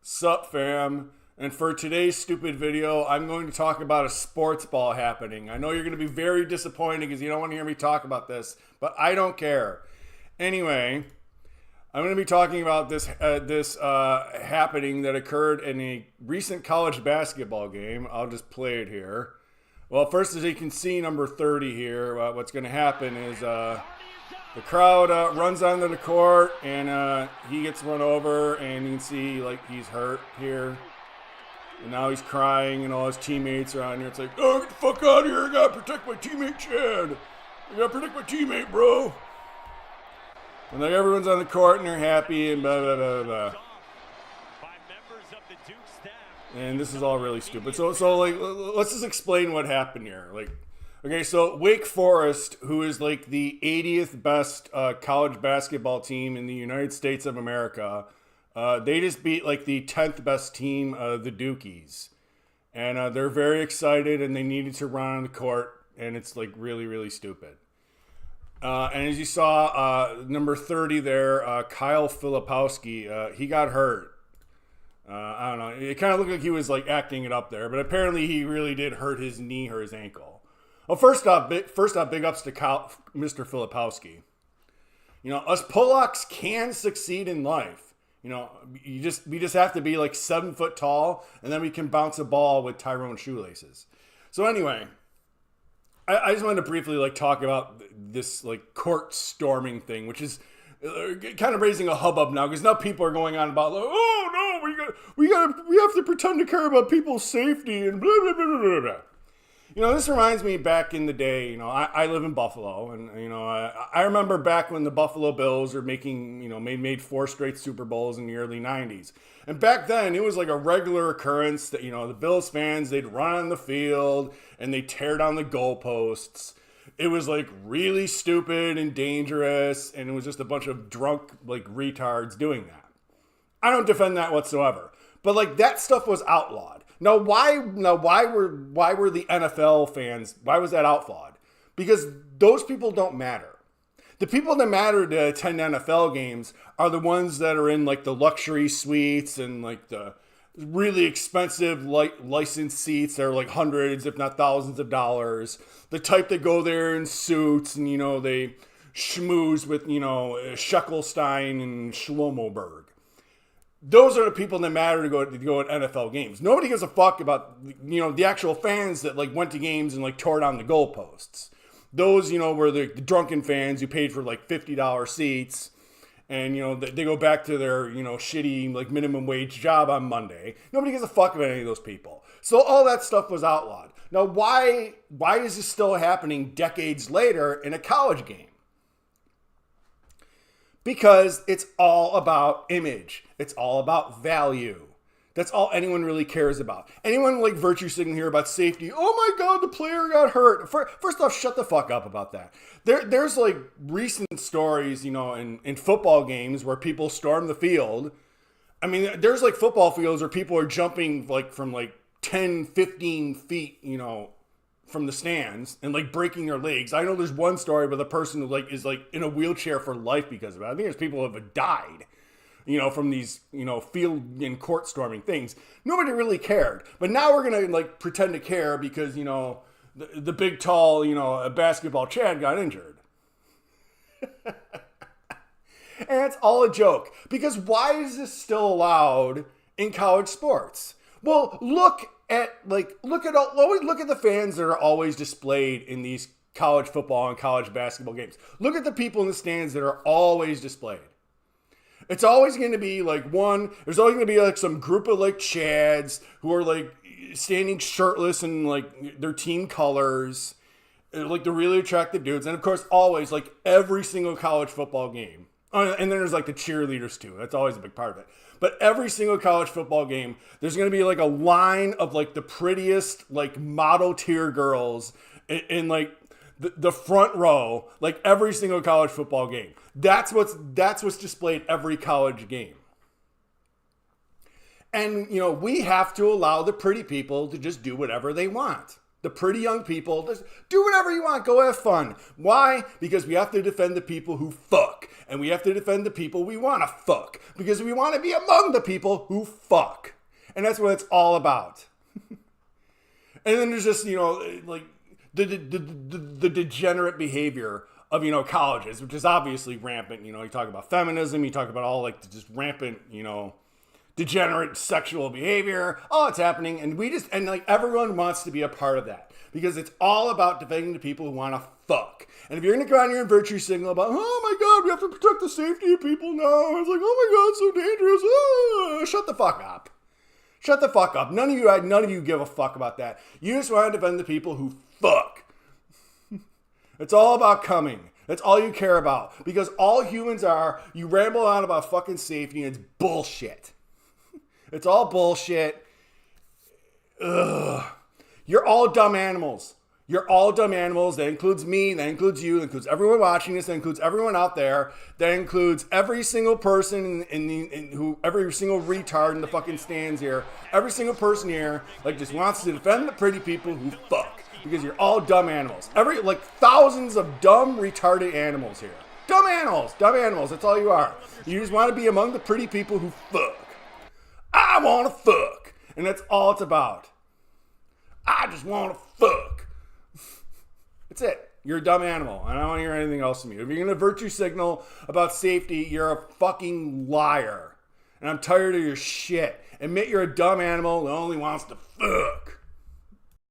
Sup fam, and for today's stupid video, I'm going to talk about a sports ball happening. I know you're going to be very disappointed because you don't want to hear me talk about this, but I don't care. Anyway, I'm going to be talking about this happening that occurred in a recent college basketball game. I'll just play it here. Well, first, as you can see, number 30 here, what's going to happen is the crowd runs onto the court, and he gets run over, and you can see like he's hurt here. And now he's crying, and all his teammates are on here. It's like, oh, get the fuck out of here. I gotta protect my teammate, Chad. I gotta protect my teammate, bro. And like everyone's on the court, and they're happy, and blah, blah, blah, blah. And this is all really stupid. So like, let's just explain what happened here. Like, okay, so Wake Forest, who is like the 80th best college basketball team in the United States of America, they just beat like the 10th best team, the Dukies. And they're very excited, and they needed to run on the court, and it's like really, really stupid. And as you saw, number 30 there, Kyle Filipowski, he got hurt. I don't know. It kind of looked like he was like acting it up there, but apparently he really did hurt his knee or his ankle. Well, first off, big ups to Mr. Filipowski. You know, us Polacks can succeed in life. You know, we just have to be like 7 foot tall, and then we can bounce a ball with Tyrone shoelaces. So anyway, I just wanted to briefly like talk about this like court storming thing, which is kind of raising a hubbub now, because now people are going on about like, oh no, we have to pretend to care about people's safety and blah blah blah blah blah. You know, this reminds me back in the day. You know, I live in Buffalo, and you know, I remember back when the Buffalo Bills were making, you know, made 4 straight Super Bowls in the early '90s. And back then, it was like a regular occurrence that, you know, the Bills fans, they'd run on the field and they tear down the goalposts. It was like really stupid and dangerous, and it was just a bunch of drunk like retards doing that. I don't defend that whatsoever, but like that stuff was outlawed. Now why were the NFL fans, why was that outlawed? Because those people don't matter. The people that matter to attend NFL games are the ones that are in like the luxury suites and like the really expensive licensed seats that are like hundreds, if not thousands of dollars. The type that go there in suits and, you know, they schmooze with, you know, Scheckelstein and Schlomoberg. Those are the people that matter to go at NFL games. Nobody gives a fuck about, you know, the actual fans that like went to games and like tore down the goalposts. Those, you know, were the drunken fans who paid for like $50 seats, and, you know, they go back to their, you know, shitty like minimum wage job on Monday. Nobody gives a fuck about any of those people. So all that stuff was outlawed. Now, why is this still happening decades later in a college game? Because it's all about image. It's all about value. That's all anyone really cares about. Anyone like virtue signaling here about safety. Oh my God, the player got hurt. First off, shut the fuck up about that. There's like recent stories, you know, in football games where people storm the field. I mean, there's like football fields where people are jumping like from like 10, 15 feet, you know, from the stands and like breaking their legs. I know there's one story where the person who like is like in a wheelchair for life because of it. I think there's people who have died, you know, from these, you know, field and court storming things. Nobody really cared. But now we're going to like pretend to care because, you know, the big, tall, you know, a basketball Chad got injured. And it's all a joke. Because why is this still allowed in college sports? Well, look at the fans that are always displayed in these college football and college basketball games. Look at the people in the stands that are always displayed. It's always going to be like there's always going to be like some group of like Chads who are like standing shirtless in like their team colors, like the really attractive dudes. And of course, always like every single college football game. And then there's like the cheerleaders too. That's always a big part of it. But every single college football game, there's going to be like a line of like the prettiest like model tier girls in like the front row, like every single college football game. That's what's displayed every college game. And, you know, we have to allow the pretty people to just do whatever they want. The pretty young people, just do whatever you want. Go have fun. Why? Because we have to defend the people who fuck. And we have to defend the people we want to fuck. Because we want to be among the people who fuck. And that's what it's all about. And then there's just, like the degenerate behavior of, colleges, which is obviously rampant. You talk about feminism, you talk about all like just rampant, degenerate sexual behavior. Oh, it's happening. And everyone wants to be a part of that because it's all about defending the people who want to fuck. And if you're going to go on here and virtue signal about, oh my God, we have to protect the safety of people now. It's like, oh my God, it's so dangerous. Oh, shut the fuck up. Shut the fuck up. None of you give a fuck about that. You just want to defend the people who fuck. It's all about coming. That's all you care about. Because all humans are, you ramble on about fucking safety and it's bullshit. It's all bullshit. Ugh. You're all dumb animals. You're all dumb animals. That includes me. That includes you. That includes everyone watching this. That includes everyone out there. That includes every single person every single retard in the fucking stands here. Every single person here, just wants to defend the pretty people who fuck. Because you're all dumb animals. Thousands of dumb, retarded animals here. Dumb animals. Dumb animals. That's all you are. You just want to be among the pretty people who fuck. I want to fuck. And that's all it's about. I just want to fuck. That's it. You're a dumb animal. I don't want to hear anything else from you. If you're going to virtue signal about safety, you're a fucking liar. And I'm tired of your shit. Admit you're a dumb animal that only wants to fuck.